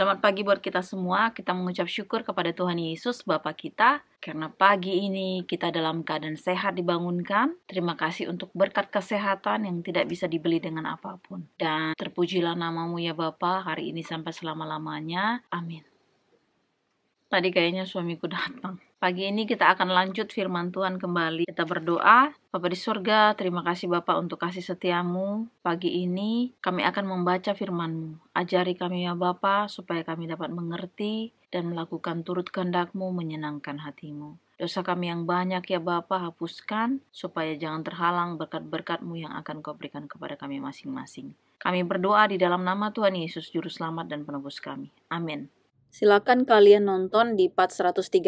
Selamat pagi buat kita semua. Kita mengucap syukur kepada Tuhan Yesus Bapa kita karena pagi ini kita dalam keadaan sehat dibangunkan. Terima kasih untuk berkat kesehatan yang tidak bisa dibeli dengan apapun. Dan terpujilah namamu ya Bapa hari ini sampai selama-lamanya. Amin. Tadi kayaknya suamiku datang. Pagi ini kita akan lanjut firman Tuhan kembali. Kita berdoa. Bapa di surga, terima kasih Bapa untuk kasih setiamu. Pagi ini kami akan membaca firman-Mu. Ajari kami ya Bapa, supaya kami dapat mengerti dan melakukan turut kehendak-Mu menyenangkan hati-Mu. Dosa kami yang banyak ya Bapa, hapuskan, supaya jangan terhalang berkat-berkat-Mu yang akan Kau berikan kepada kami masing-masing. Kami berdoa di dalam nama Tuhan Yesus, Juru Selamat dan Penebus kami. Amin. Silakan kalian nonton di part 135.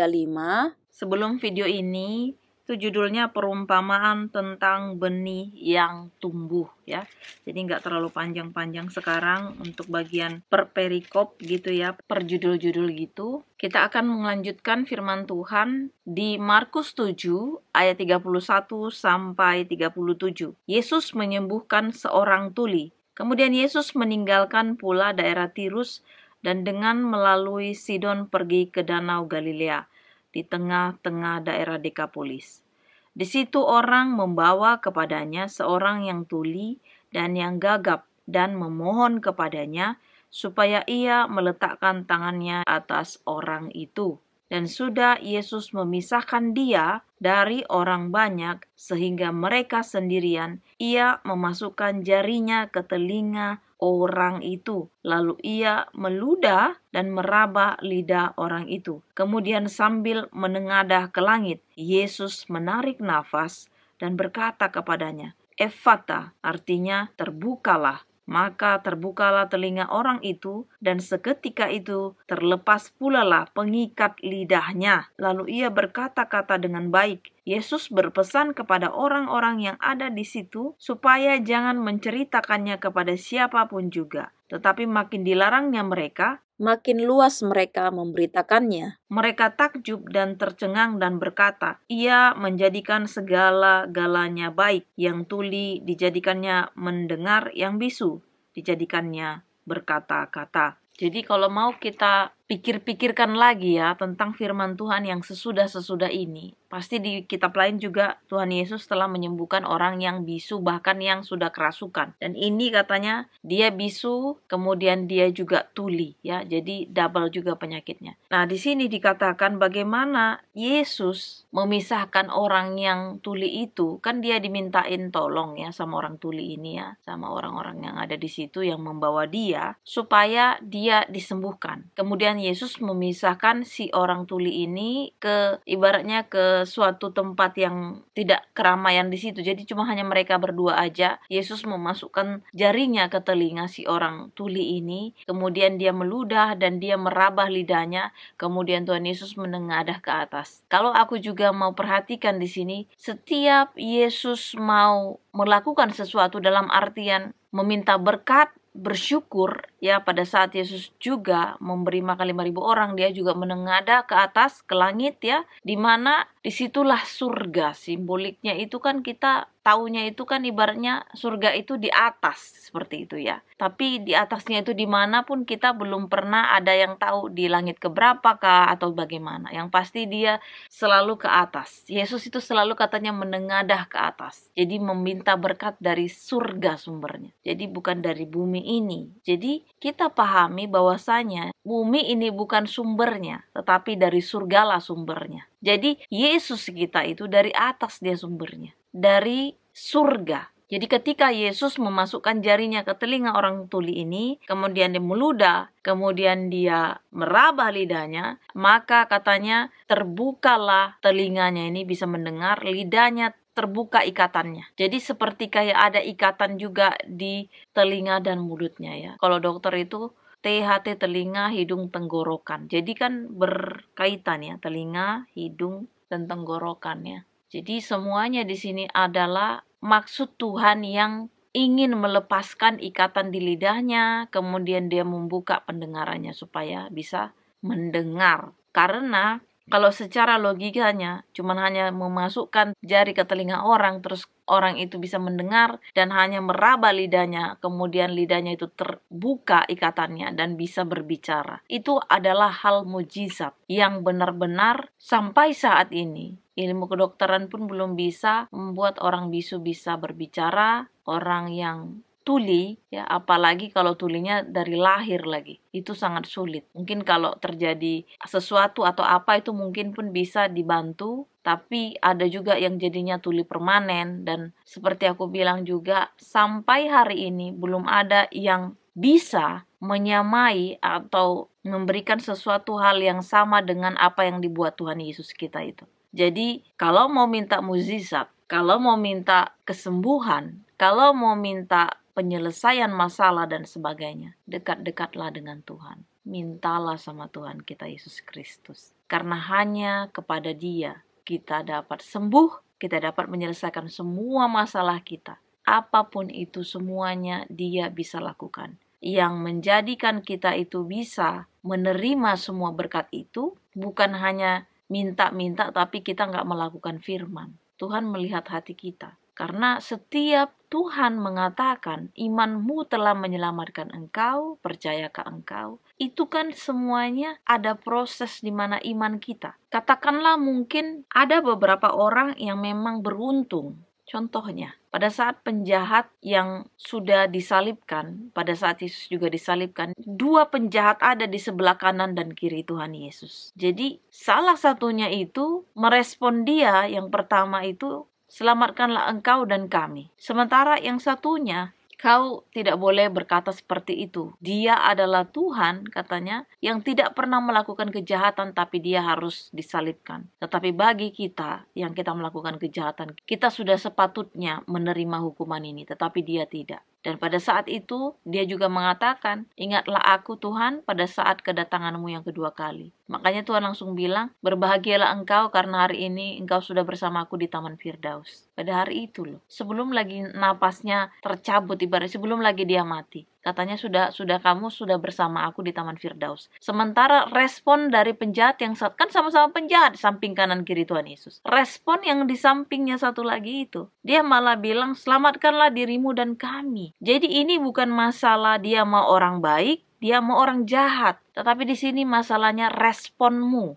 Sebelum video ini, itu judulnya perumpamaan tentang benih yang tumbuh ya. Jadi nggak terlalu panjang-panjang sekarang untuk bagian per perikop gitu ya, per judul-judul gitu. Kita akan melanjutkan firman Tuhan di Markus 7 ayat 31 sampai 37. Yesus menyembuhkan seorang tuli. Kemudian Yesus meninggalkan pula daerah Tirus dan dengan melalui Sidon pergi ke Danau Galilea di tengah-tengah daerah Dekapolis. Di situ orang membawa kepadanya seorang yang tuli dan yang gagap dan memohon kepadanya supaya ia meletakkan tangannya atas orang itu. Dan sudah Yesus memisahkan dia dari orang banyak sehingga mereka sendirian, ia memasukkan jarinya ke telinga orang itu. Lalu ia meludah dan meraba lidah orang itu. Kemudian sambil menengadah ke langit, Yesus menarik nafas dan berkata kepadanya, "Ephata," artinya terbukalah. Maka terbukalah telinga orang itu, dan seketika itu terlepas pulalah pengikat lidahnya. Lalu ia berkata-kata dengan baik. Yesus berpesan kepada orang-orang yang ada di situ supaya jangan menceritakannya kepada siapapun juga. Tetapi makin dilarangnya mereka, makin luas mereka memberitakannya. Mereka takjub dan tercengang dan berkata, "Ia menjadikan segala-galanya baik. Yang tuli dijadikannya mendengar, yang bisu dijadikannya berkata-kata." Jadi kalau mau kita pikir-pikirkan lagi ya tentang firman Tuhan yang sesudah-sesudah ini, pasti di kitab lain juga Tuhan Yesus telah menyembuhkan orang yang bisu, bahkan yang sudah kerasukan. Dan ini katanya dia bisu, kemudian dia juga tuli ya. Jadi double juga penyakitnya. Nah, di sini dikatakan bagaimana Yesus memisahkan orang yang tuli itu. Kan dia dimintain tolong ya sama orang tuli ini ya, sama orang-orang yang ada di situ yang membawa dia supaya dia disembuhkan. Kemudian Yesus memisahkan si orang tuli ini ke ibaratnya ke suatu tempat yang tidak keramaian di situ. Jadi cuma hanya mereka berdua aja. Yesus memasukkan jarinya ke telinga si orang tuli ini. Kemudian dia meludah dan dia meraba lidahnya. Kemudian Tuhan Yesus menengadah ke atas. Kalau aku juga mau perhatikan di sini, setiap Yesus mau melakukan sesuatu dalam artian meminta berkat, bersyukur ya, pada saat Yesus juga memberi makan 5.000 orang, dia juga menengadah ke atas ke langit ya, di mana disitulah surga. Simboliknya itu kan kita taunya itu kan ibaratnya surga itu di atas seperti itu ya. Tapi di atasnya itu dimanapun kita belum pernah ada yang tahu di langit keberapakah atau bagaimana. Yang pasti dia selalu ke atas. Yesus itu selalu katanya menengadah ke atas. Jadi meminta berkat dari surga sumbernya. Jadi bukan dari bumi ini. Jadi kita pahami bahwasanya bumi ini bukan sumbernya, tetapi dari surgalah sumbernya. Jadi Yesus kita itu dari atas dia sumbernya, dari surga. Jadi ketika Yesus memasukkan jarinya ke telinga orang tuli ini, kemudian dia meludah, kemudian dia meraba lidahnya, maka katanya terbukalah telinganya ini bisa mendengar, lidahnya terbuka ikatannya. Jadi seperti kayak ada ikatan juga di telinga dan mulutnya ya. Kalau dokter itu THT, telinga, hidung, tenggorokan. Jadi kan berkaitan ya, telinga, hidung, dan tenggorokan ya. Jadi semuanya di sini adalah maksud Tuhan yang ingin melepaskan ikatan di lidahnya, kemudian dia membuka pendengarannya supaya bisa mendengar. Karena Kalau secara logikanya cuman hanya memasukkan jari ke telinga orang, terus orang itu bisa mendengar dan hanya meraba lidahnya, kemudian lidahnya itu terbuka ikatannya dan bisa berbicara. Itu adalah hal mujizat yang benar-benar sampai saat ini ilmu kedokteran pun belum bisa membuat orang bisu bisa berbicara, orang yang tuli, ya, apalagi kalau tulinya dari lahir lagi. Itu sangat sulit. Mungkin kalau terjadi sesuatu atau apa itu mungkin pun bisa dibantu, tapi ada juga yang jadinya tuli permanen. Dan seperti aku bilang juga, sampai hari ini belum ada yang bisa menyamai atau memberikan sesuatu hal yang sama dengan apa yang dibuat Tuhan Yesus kita itu. Jadi, kalau mau minta mukjizat, kalau mau minta kesembuhan, kalau mau minta penyelesaian masalah dan sebagainya, dekat-dekatlah dengan Tuhan. Mintalah sama Tuhan kita Yesus Kristus. Karena hanya kepada Dia kita dapat sembuh, kita dapat menyelesaikan semua masalah kita. Apapun itu semuanya Dia bisa lakukan. Yang menjadikan kita itu bisa menerima semua berkat itu bukan hanya minta-minta tapi kita nggak melakukan firman. Tuhan melihat hati kita. Karena setiap Tuhan mengatakan imanmu telah menyelamatkan engkau, percayakah engkau? Itu kan semuanya ada proses di mana iman kita. Katakanlah mungkin ada beberapa orang yang memang beruntung. Contohnya, pada saat penjahat yang sudah disalibkan, pada saat Yesus juga disalibkan, dua penjahat ada di sebelah kanan dan kiri Tuhan Yesus. Jadi, salah satunya itu merespon dia, yang pertama itu, selamatkanlah engkau dan kami. Sementara yang satunya, kau tidak boleh berkata seperti itu. Dia adalah Tuhan, katanya, yang tidak pernah melakukan kejahatan, tapi dia harus disalibkan. Tetapi bagi kita yang kita melakukan kejahatan, kita sudah sepatutnya menerima hukuman ini, tetapi dia tidak. Dan pada saat itu, dia juga mengatakan, ingatlah aku Tuhan pada saat kedatanganmu yang kedua kali. Makanya Tuhan langsung bilang, berbahagialah engkau karena hari ini engkau sudah bersamaku di Taman Firdaus. Pada hari itu loh, sebelum lagi napasnya tercabut, ibaratnya sebelum lagi dia mati. Katanya sudah kamu sudah bersama aku di Taman Firdaus. Sementara respon dari penjahat yang kan sama-sama penjahat samping kanan kiri Tuhan Yesus. Respon yang di sampingnya satu lagi itu, dia malah bilang selamatkanlah dirimu dan kami. Jadi ini bukan masalah dia mau orang baik, dia mau orang jahat. Tetapi di sini masalahnya responmu,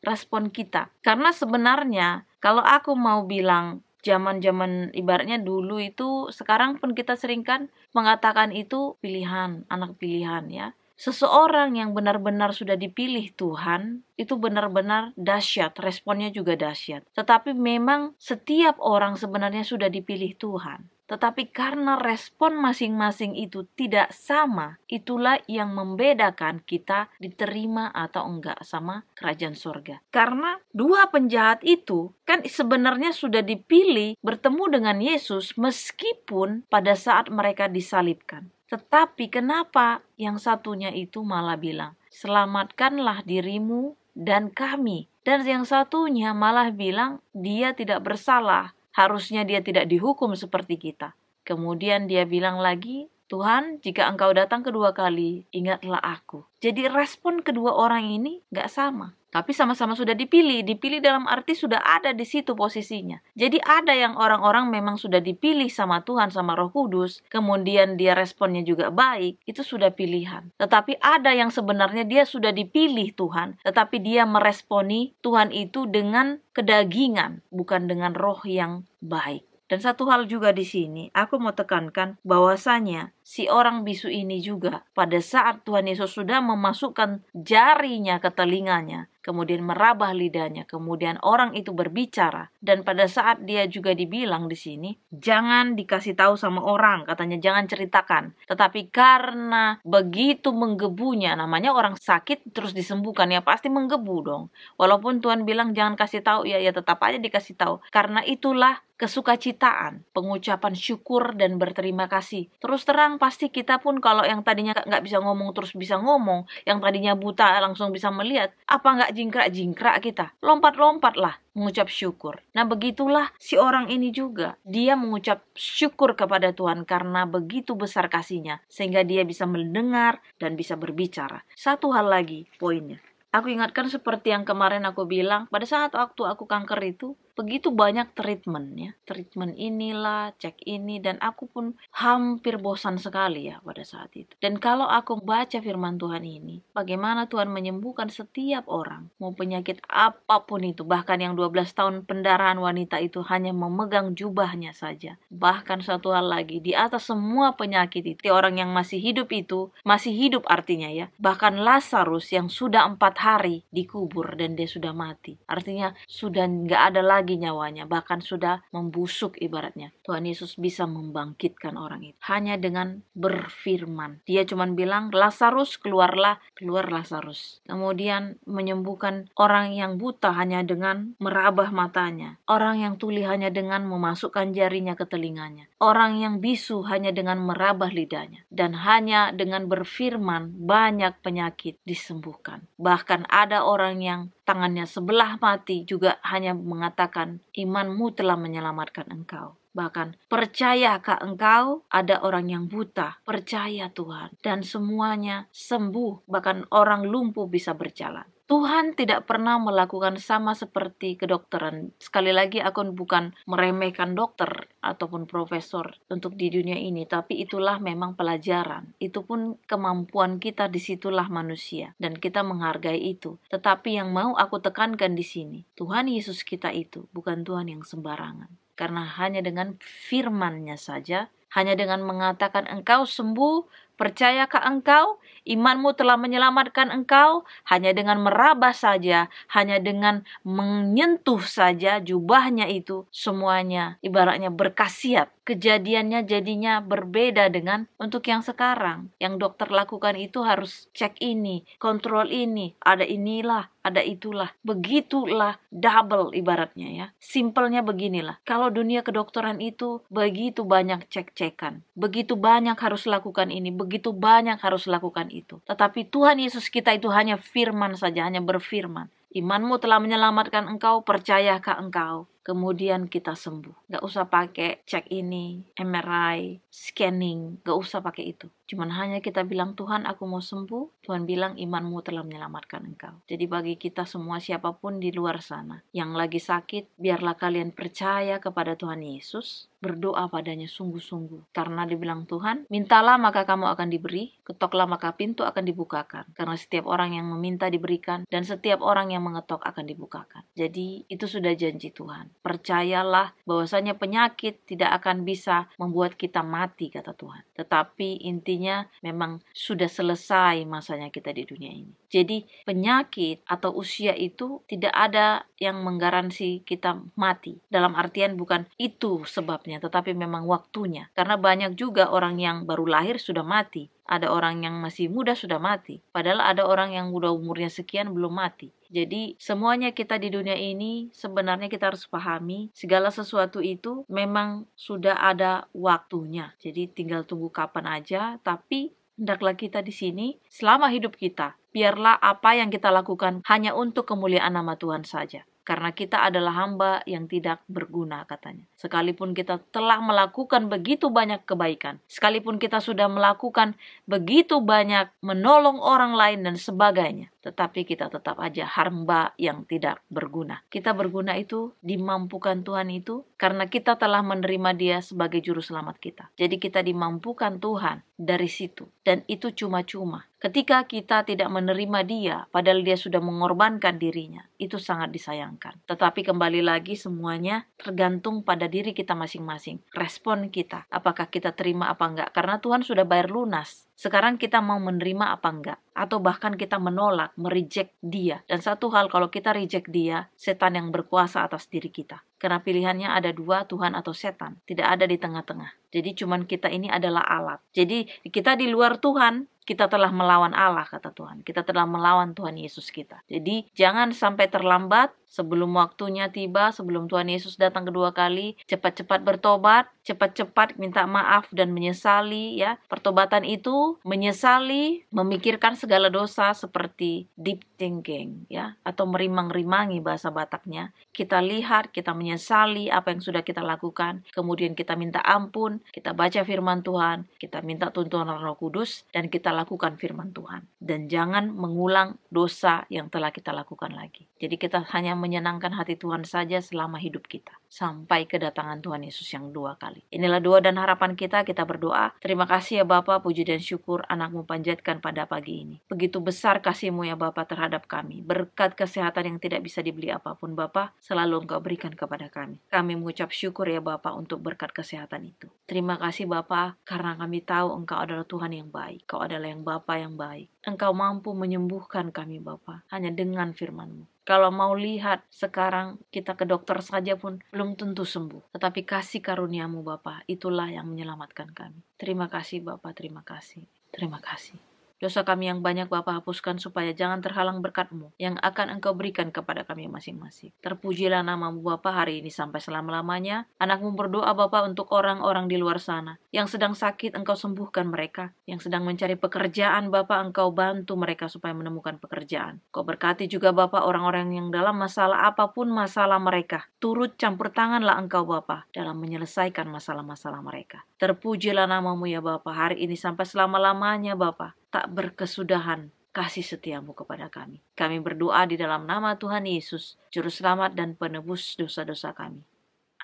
respon kita. Karena sebenarnya kalau aku mau bilang zaman-zaman ibaratnya dulu itu, sekarang pun kita sering kan mengatakan itu pilihan, anak pilihan ya. Seseorang yang benar-benar sudah dipilih Tuhan, itu benar-benar dahsyat, responnya juga dahsyat. Tetapi memang setiap orang sebenarnya sudah dipilih Tuhan. Tetapi karena respon masing-masing itu tidak sama, itulah yang membedakan kita diterima atau enggak sama kerajaan surga. Karena dua penjahat itu kan sebenarnya sudah dipilih bertemu dengan Yesus meskipun pada saat mereka disalibkan. Tetapi kenapa yang satunya itu malah bilang, selamatkanlah dirimu dan kami. Dan yang satunya malah bilang, dia tidak bersalah. Harusnya dia tidak dihukum seperti kita. Kemudian dia bilang lagi, Tuhan, jika engkau datang kedua kali, ingatlah aku. Jadi respon kedua orang ini gak sama. Tapi sama-sama sudah dipilih dalam arti sudah ada di situ posisinya. Jadi ada yang orang-orang memang sudah dipilih sama Tuhan, sama Roh Kudus, kemudian dia responnya juga baik, itu sudah pilihan. Tetapi ada yang sebenarnya dia sudah dipilih Tuhan, tetapi dia meresponi Tuhan itu dengan kedagingan, bukan dengan roh yang baik. Dan satu hal juga di sini, aku mau tekankan bahwasanya si orang bisu ini juga pada saat Tuhan Yesus sudah memasukkan jarinya ke telinganya, kemudian merabah lidahnya, kemudian orang itu berbicara, dan pada saat dia juga dibilang di sini, jangan dikasih tahu sama orang, katanya jangan ceritakan. Tetapi karena begitu menggebunya, namanya orang sakit terus disembuhkan ya pasti menggebu dong. Walaupun Tuhan bilang jangan kasih tahu, ya tetap aja dikasih tahu. Karena itulah kesukacitaan, pengucapan syukur dan berterima kasih. Terus terang pasti kita pun kalau yang tadinya nggak bisa ngomong terus bisa ngomong, yang tadinya buta langsung bisa melihat, apa nggak jingkrak-jingkrak kita? Lompat-lompat lah mengucap syukur. Nah begitulah si orang ini juga. Dia mengucap syukur kepada Tuhan karena begitu besar kasihnya, sehingga dia bisa mendengar dan bisa berbicara. Satu hal lagi poinnya. Aku ingatkan seperti yang kemarin aku bilang, pada saat waktu aku kanker itu, begitu banyak treatment ya. Treatment inilah, cek ini, dan aku pun hampir bosan sekali ya pada saat itu. Dan kalau aku baca firman Tuhan ini, bagaimana Tuhan menyembuhkan setiap orang, mau penyakit apapun itu, bahkan yang 12 tahun pendarahan wanita itu hanya memegang jubahnya saja. Bahkan satu hal lagi, di atas semua penyakit itu, orang yang masih hidup itu, masih hidup artinya ya, bahkan Lazarus yang sudah 4 hari dikubur dan dia sudah mati. Artinya sudah nggak ada lagi nyawanya, bahkan sudah membusuk ibaratnya. Tuhan Yesus bisa membangkitkan orang itu hanya dengan berfirman. Dia cuma bilang, Lazarus keluarlah, keluar Lazarus. Kemudian menyembuhkan orang yang buta hanya dengan merabah matanya. Orang yang tuli hanya dengan memasukkan jarinya ke telinganya. Orang yang bisu hanya dengan merabah lidahnya. Dan hanya dengan berfirman banyak penyakit disembuhkan. Bahkan ada orang yang tangannya sebelah mati juga hanya mengatakan, imanmu telah menyelamatkan engkau. Bahkan, percayakah engkau? Ada orang yang buta, percaya Tuhan, dan semuanya sembuh. Bahkan orang lumpuh bisa berjalan. Tuhan tidak pernah melakukan sama seperti kedokteran. Sekali lagi, aku bukan meremehkan dokter ataupun profesor untuk di dunia ini, tapi itulah memang pelajaran. Itu pun kemampuan kita, disitulah manusia, dan kita menghargai itu. Tetapi yang mau aku tekankan di sini, Tuhan Yesus kita itu bukan Tuhan yang sembarangan. Karena hanya dengan firman-Nya saja, hanya dengan mengatakan engkau sembuh, percayakah engkau? Imanmu telah menyelamatkan engkau. Hanya dengan meraba saja, hanya dengan menyentuh saja jubahnya itu, semuanya ibaratnya berkhasiat. Kejadiannya jadinya berbeda dengan untuk yang sekarang. Yang dokter lakukan itu harus cek ini, kontrol ini, ada inilah, ada itulah. Begitulah double ibaratnya ya. Simpelnya beginilah. Kalau dunia kedokteran itu begitu banyak cek-cekan. Begitu banyak harus lakukan ini, begitu banyak harus lakukan itu. Tetapi Tuhan Yesus kita itu hanya firman saja, hanya berfirman. Imanmu telah menyelamatkan engkau, percayakah engkau? Kemudian kita sembuh. Gak usah pakai cek ini, MRI, scanning. Gak usah pakai itu. Cuman hanya kita bilang, Tuhan aku mau sembuh. Tuhan bilang imanmu telah menyelamatkan engkau. Jadi bagi kita semua, siapapun di luar sana yang lagi sakit, biarlah kalian percaya kepada Tuhan Yesus. Berdoa padanya sungguh-sungguh. Karena dibilang Tuhan, mintalah maka kamu akan diberi, ketoklah maka pintu akan dibukakan. Karena setiap orang yang meminta diberikan, dan setiap orang yang mengetok akan dibukakan. Jadi itu sudah janji Tuhan. Percayalah bahwasanya penyakit tidak akan bisa membuat kita mati, kata Tuhan. Tetapi intinya memang sudah selesai masanya kita di dunia ini. Jadi penyakit atau usia itu tidak ada yang menggaransi kita mati. Dalam artian bukan itu sebabnya, tetapi memang waktunya. Karena banyak juga orang yang baru lahir sudah mati. Ada orang yang masih muda sudah mati. Padahal ada orang yang udah umurnya sekian belum mati. Jadi semuanya kita di dunia ini sebenarnya kita harus pahami segala sesuatu itu memang sudah ada waktunya. Jadi tinggal tunggu kapan aja, tapi hendaklah kita di sini selama hidup kita. Biarlah apa yang kita lakukan hanya untuk kemuliaan nama Tuhan saja. Karena kita adalah hamba yang tidak berguna, katanya. Sekalipun kita telah melakukan begitu banyak kebaikan, sekalipun kita sudah melakukan begitu banyak menolong orang lain dan sebagainya, tetapi kita tetap aja hamba yang tidak berguna. Kita berguna itu dimampukan Tuhan itu karena kita telah menerima Dia sebagai juru selamat kita. Jadi kita dimampukan Tuhan dari situ. Dan itu cuma-cuma. Ketika kita tidak menerima Dia, padahal Dia sudah mengorbankan dirinya, itu sangat disayangkan. Tetapi kembali lagi semuanya tergantung pada diri kita masing-masing. Respon kita, apakah kita terima apa enggak. Karena Tuhan sudah bayar lunas. Sekarang kita mau menerima apa enggak. Atau bahkan kita menolak, mereject Dia. Dan satu hal, kalau kita reject Dia, setan yang berkuasa atas diri kita. Karena pilihannya ada dua, Tuhan atau setan. Tidak ada di tengah-tengah. Jadi cuman kita ini adalah alat. Jadi kita di luar Tuhan, kita telah melawan Allah, kata Tuhan. Kita telah melawan Tuhan Yesus kita. Jadi jangan sampai terlambat sebelum waktunya tiba, sebelum Tuhan Yesus datang kedua kali. Cepat-cepat bertobat, cepat-cepat minta maaf dan menyesali ya. Pertobatan itu menyesali, memikirkan segala dosa seperti deep thinking ya, atau merimang-rimangi bahasa Bataknya. Kita lihat, kita menyesali apa yang sudah kita lakukan, kemudian kita minta ampun, kita baca firman Tuhan, kita minta tuntunan Roh Kudus, dan kita lakukan firman Tuhan. Dan jangan mengulang dosa yang telah kita lakukan lagi. Jadi kita hanya menyenangkan hati Tuhan saja selama hidup kita, sampai kedatangan Tuhan Yesus yang 2 kali. Inilah doa dan harapan kita berdoa. Terima kasih ya Bapa, puji dan syukur anak-Mu panjatkan pada pagi ini. Begitu besar kasih-Mu ya Bapa terhadap kami. Berkat kesehatan yang tidak bisa dibeli apapun Bapa, selalu Engkau berikan kepada kami. Kami mengucap syukur ya Bapa untuk berkat kesehatan itu. Terima kasih Bapa, karena kami tahu Engkau adalah Tuhan yang baik. Engkau adalah yang Bapa yang baik. Engkau mampu menyembuhkan kami Bapa, hanya dengan firman-Mu. Kalau mau lihat sekarang kita ke dokter saja pun belum tentu sembuh. Tetapi kasih karunia-Mu Bapa, itulah yang menyelamatkan kami. Terima kasih Bapa, terima kasih. Terima kasih. Dosa kami yang banyak Bapa hapuskan supaya jangan terhalang berkat-Mu yang akan Engkau berikan kepada kami masing-masing. Terpujilah nama-Mu Bapa hari ini sampai selama-lamanya. Anak-Mu berdoa Bapa untuk orang-orang di luar sana yang sedang sakit, Engkau sembuhkan mereka. Yang sedang mencari pekerjaan Bapa, Engkau bantu mereka supaya menemukan pekerjaan. Engkau berkati juga Bapa orang-orang yang dalam masalah apapun masalah mereka. Turut campur tanganlah Engkau Bapa dalam menyelesaikan masalah-masalah mereka. Terpujilah nama-Mu ya Bapa hari ini sampai selama-lamanya Bapa. Tak berkesudahan kasih setiamu kepada kami. Kami berdoa di dalam nama Tuhan Yesus, Juru Selamat dan Penebus dosa-dosa kami.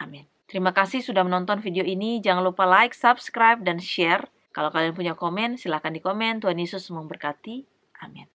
Amin. Terima kasih sudah menonton video ini. Jangan lupa like, subscribe, dan share. Kalau kalian punya komen, silakan di komen. Tuhan Yesus memberkati. Amin.